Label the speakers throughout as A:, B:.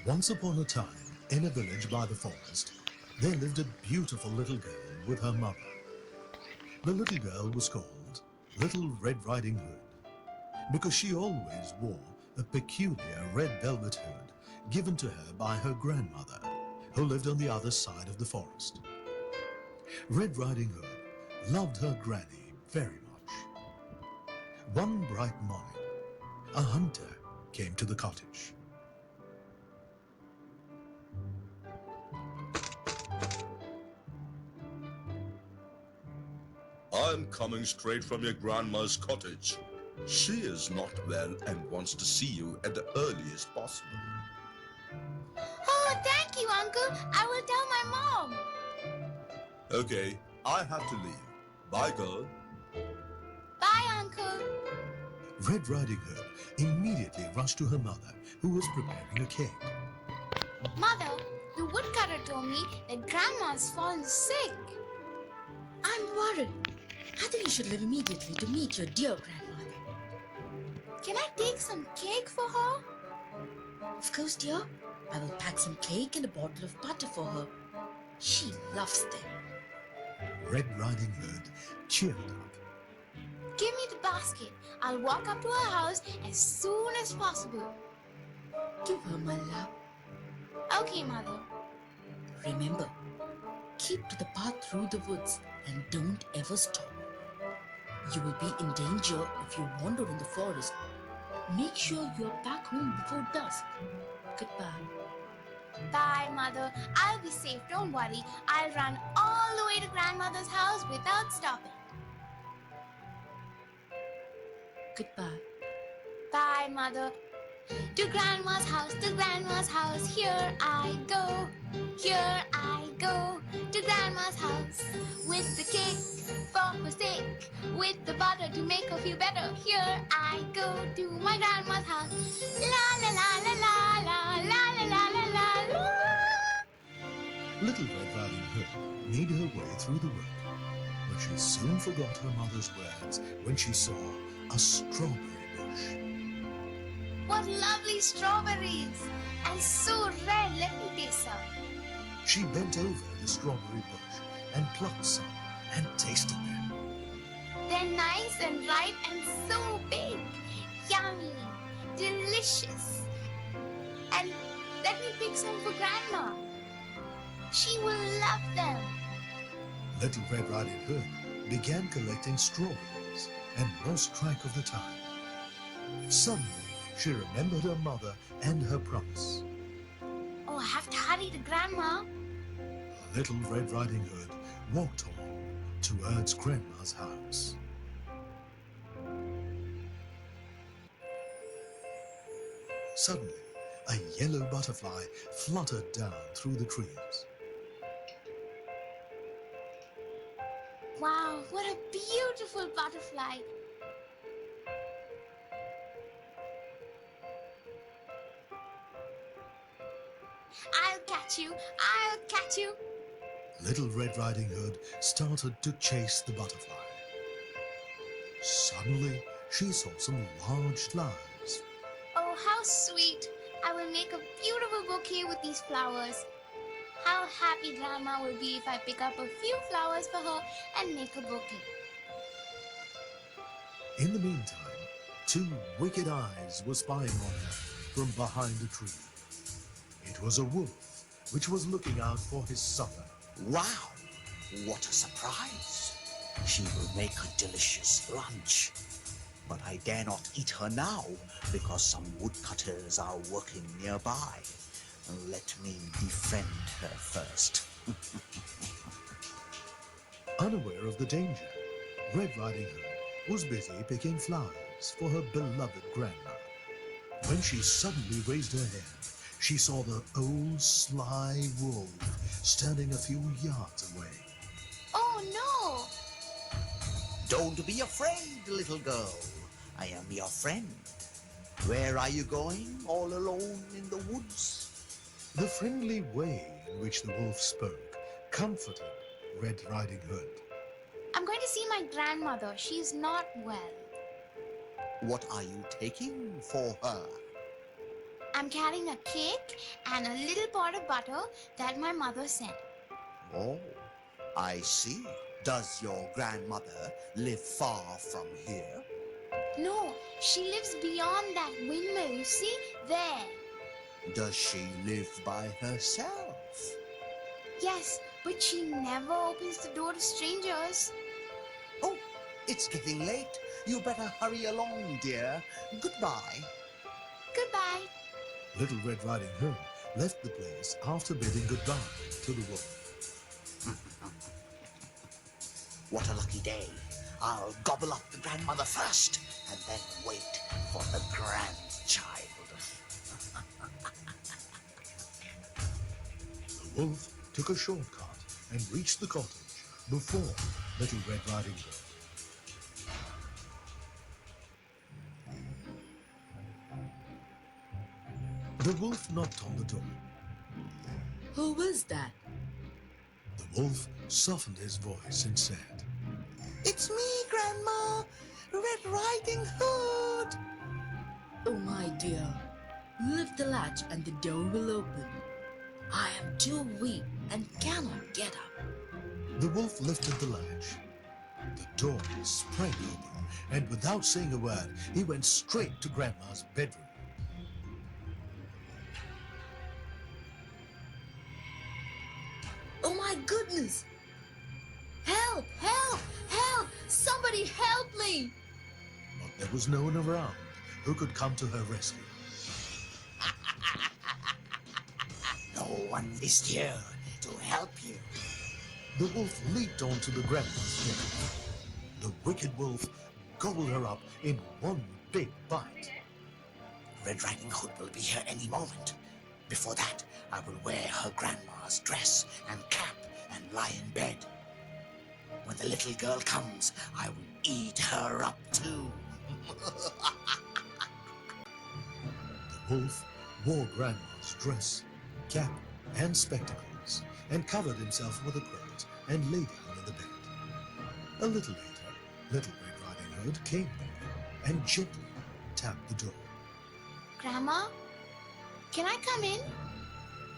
A: Once upon a time, in a village by the forest, there lived a beautiful little girl with her mother. The little girl was called Little Red Riding Hood because she always wore a peculiar red velvet hood given to her by her grandmother, who lived on the other side of the forest. Red Riding Hood loved her granny very much. One bright morning, a hunter came to the cottage.
B: I'm coming straight from your grandma's cottage. She is not well and wants to see you at the earliest possible.
C: Oh, thank you, Uncle. I will tell my mom.
B: Okay, I have to leave. Bye, girl.
C: Bye, Uncle.
A: Red Riding Hood immediately rushed to her mother, who was preparing a cake.
C: Mother, the woodcutter told me that Grandma's fallen sick.
D: I'm worried. I think you should leave immediately to meet your dear grandmother.
C: Can I take some cake for her?
D: Of course, dear. I will pack some cake and a bottle of butter for her. She loves them.
A: Red Riding Hood cheered up.
C: Give me the basket. I'll walk up to her house as soon as possible.
D: Give her my love.
C: Okay, Mother.
D: Remember, keep to the path through the woods and don't ever stop. You will be in danger if you wander in the forest. Make sure you are back home before dusk. Goodbye.
C: Bye, Mother. I'll be safe. Don't worry. I'll run all the way to Grandmother's house without stopping.
D: Goodbye.
C: Bye, Mother. To Grandma's house, here I go. Here I go to Grandma's house with the cake for her sake, with the butter to make her feel better. Here I go to my grandma's house. La la la la la la la la la la la.
A: Little Red Riding Hood made her way through the wood, but she soon forgot her mother's words when she saw a strawberry bush.
C: What lovely strawberries! And so red, let me taste some.
A: She bent over the strawberry bush and plucked some and tasted them.
C: They're nice and ripe and so big. Yummy, delicious. And let me pick some for Grandma. She will love them.
A: Little Red Riding Hood began collecting strawberries and lost track of the time. Suddenly, she remembered her mother and her promise.
C: Oh, I have to hurry to Grandma.
A: Little Red Riding Hood walked home towards Grandma's house. Suddenly, a yellow butterfly fluttered down through the trees.
C: Wow, what a beautiful butterfly. I'll catch you. I'll catch you.
A: Little Red Riding Hood started to chase the butterfly. Suddenly, she saw some large flowers.
C: Oh, how sweet. I will make a beautiful bouquet with these flowers. How happy Grandma will be if I pick up a few flowers for her and make a bouquet.
A: In the meantime, two wicked eyes were spying on her from behind a tree. It was a wolf, which was looking out for his supper.
E: Wow, what a surprise. She will make a delicious lunch. But I dare not eat her now because some woodcutters are working nearby. Let me befriend her first.
A: Unaware of the danger, Red Riding Hood was busy picking flowers for her beloved grandma. When she suddenly raised her head, she saw the old sly wolf standing a few yards away.
C: Oh, no.
E: Don't be afraid, little girl. I am your friend. Where are you going all alone in the woods?
A: The friendly way in which the wolf spoke comforted Red Riding Hood.
C: I'm going to see my grandmother. She's not well.
E: What are you taking for her?
C: I'm carrying a cake and a little pot of butter that my mother sent.
E: Oh, I see. Does your grandmother live far from here?
C: No, she lives beyond that windmill, you see? There.
E: Does she live by herself?
C: Yes, but she never opens the door to strangers.
E: Oh, it's getting late. You better hurry along, dear. Goodbye.
C: Goodbye.
A: Little Red Riding Hood left the place after bidding goodbye to the wolf.
E: What a lucky day. I'll gobble up the grandmother first and then wait for the grandchild.
A: The wolf took a shortcut and reached the cottage before Little Red Riding Hood. The wolf knocked on the door.
D: Who is that?
A: The wolf softened his voice and said,
E: It's me, Grandma. Red Riding Hood.
D: Oh, my dear. Lift the latch and the door will open. I am too weak and cannot get up.
A: The wolf lifted the latch. The door sprang open, and without saying a word, he went straight to Grandma's bedroom.
D: Oh my goodness! Help! Help! Help! Somebody help me!
A: But there was no one around who could come to her rescue.
E: No one is here to help you.
A: The wolf leaped onto the Grandma's bed. The wicked wolf gobbled her up in one big bite.
E: Red Riding Hood will be here any moment. Before that, I will wear her grandma's dress and cap and lie in bed. When the little girl comes, I will eat her up too.
A: The wolf wore Grandma's dress, cap, and spectacles, and covered himself with a quilt and lay down in the bed. A little later, Little Red Riding Hood came there and gently tapped the door.
C: Grandma, can I come in?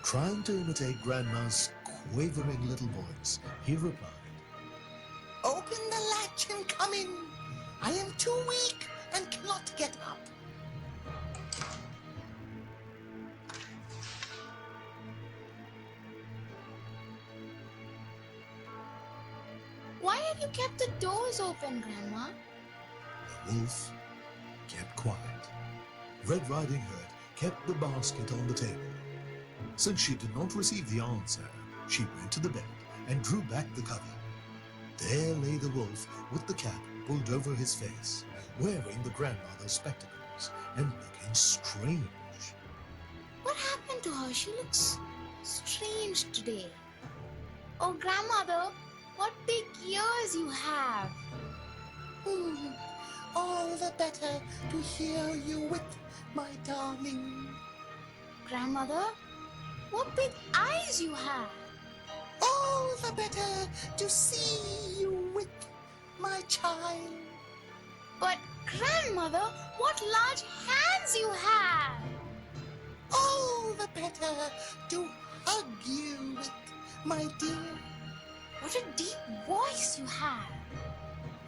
A: Trying to imitate Grandma's quavering little voice, he replied,
E: Open the latch and come in. I am too weak and cannot get up.
C: Why have you kept the doors open, Grandma?
A: The wolf kept quiet. Red Riding Hood kept the basket on the table. Since she did not receive the answer, she went to the bed and drew back the cover. There lay the wolf with the cap pulled over his face, wearing the grandmother's spectacles and looking strange.
C: What happened to her? She looks strange today. Oh, Grandmother, what big ears you have.
E: All the better to hear you with, my darling.
C: Grandmother, what big eyes you have.
E: All the better to see you with, my child.
C: But, Grandmother, what large hands you have.
E: All the better to hug you with, my dear.
C: What a deep voice you have.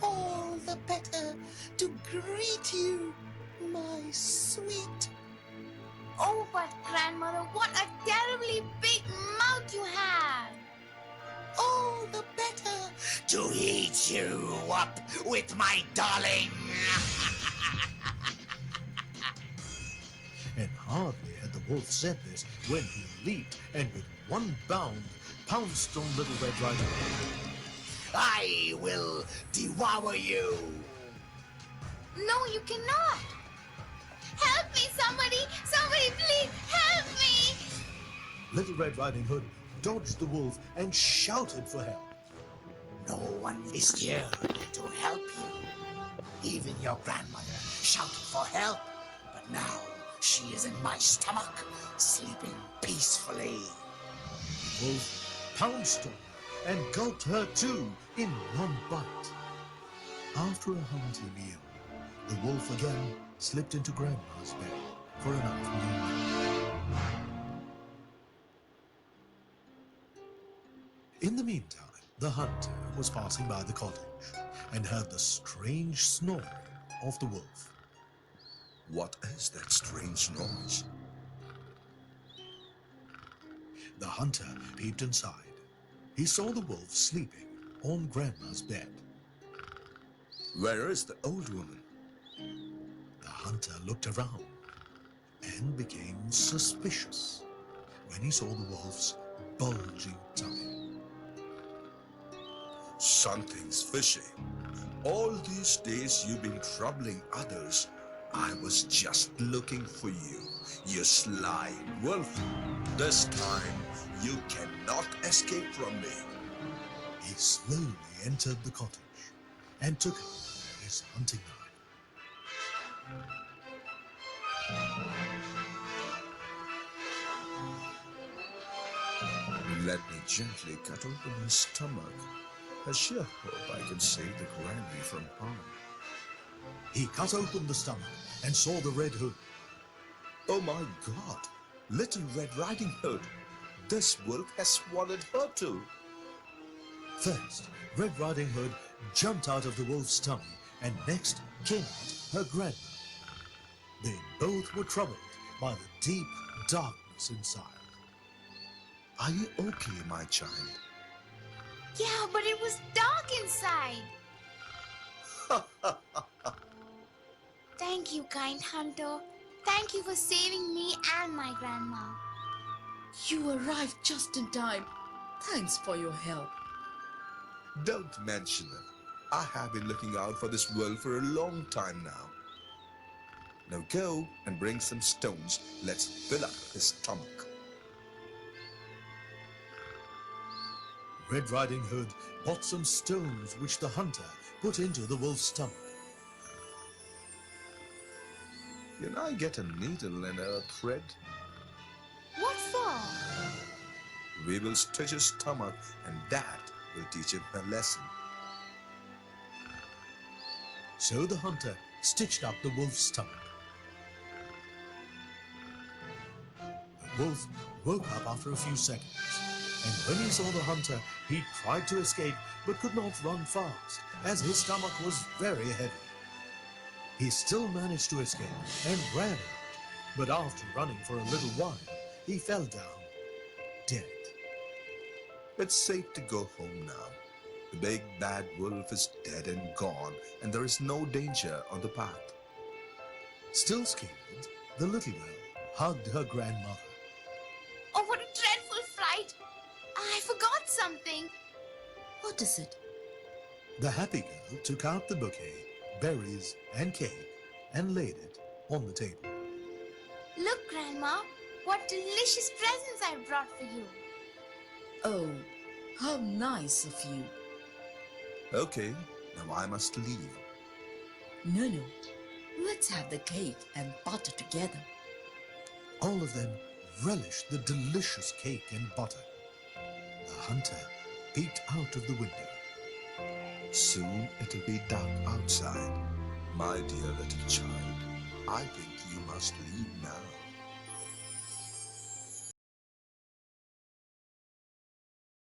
E: All the better to greet you, my sweet.
C: Oh, but Grandmother, what a terribly big mouth you have.
E: All the better to eat you up with my darling.
A: And hardly had the wolf said this when he leaped and with one bound pounced on Little Red Riding Hood.
E: I will devour you.
C: No, you cannot. Help me, somebody. Somebody, please help me.
A: Little Red Riding Hood dodged the wolf and shouted for help.
E: No one is here to help you. Even your grandmother shouted for help, but now she is in my stomach, sleeping peacefully.
A: The wolf pounced on her and gulped her too in one bite. After a hearty meal, the wolf again slipped into Grandma's bed for an afternoon nap. In the meantime, the hunter was passing by the cottage and heard the strange snoring of the wolf.
B: What is that strange noise?
A: The hunter peeped inside. He saw the wolf sleeping on Grandma's bed.
B: Where is the old woman?
A: The hunter looked around and became suspicious when he saw the wolf's bulging tummy.
B: Something's fishy. All these days you've been troubling others. I was just looking for you, you sly wolf. This time you cannot escape from me.
A: He slowly entered the cottage and took out his hunting knife.
B: Let me gently cut open his stomach. I sure hope I can save the granny from harm.
A: He cut open the stomach and saw the Red Hood.
B: Oh my God! Little Red Riding Hood! This wolf has swallowed her too.
A: First, Red Riding Hood jumped out of the wolf's tummy and next came out her grandma. They both were troubled by the deep darkness inside.
B: Are you okay, my child?
C: Yeah, but it was dark inside. Thank you, kind hunter. Thank you for saving me and my grandma.
D: You arrived just in time. Thanks for your help.
B: Don't mention it. I have been looking out for this wolf for a long time now. Now go and bring some stones. Let's fill up his stomach.
A: Red Riding Hood bought some stones which the hunter put into the wolf's stomach.
B: Can I get a needle and a thread?
C: What for?
B: We will stitch his stomach and that will teach him a lesson.
A: So the hunter stitched up the wolf's stomach. The wolf woke up after a few seconds, and when he saw the hunter, he tried to escape but could not run fast, as his stomach was very heavy. He still managed to escape and ran out, but after running for a little while, he fell down, dead.
B: It's safe to go home now. The big bad wolf is dead and gone, and there is no danger on the path.
A: Still scared, the little girl hugged her grandmother.
C: Oh, what a dreadful fright! I forgot something.
D: What is it?
A: The happy girl took out the bouquet, berries and cake, and laid it on the table.
C: Look, Grandma, what delicious presents I brought for you.
D: Oh, how nice of you.
B: Okay, now I must leave.
D: No, no. Let's have the cake and butter together.
A: All of them relished the delicious cake and butter. The hunter peeked out of the window.
B: Soon it'll be dark outside. My dear little child, I think you must leave now.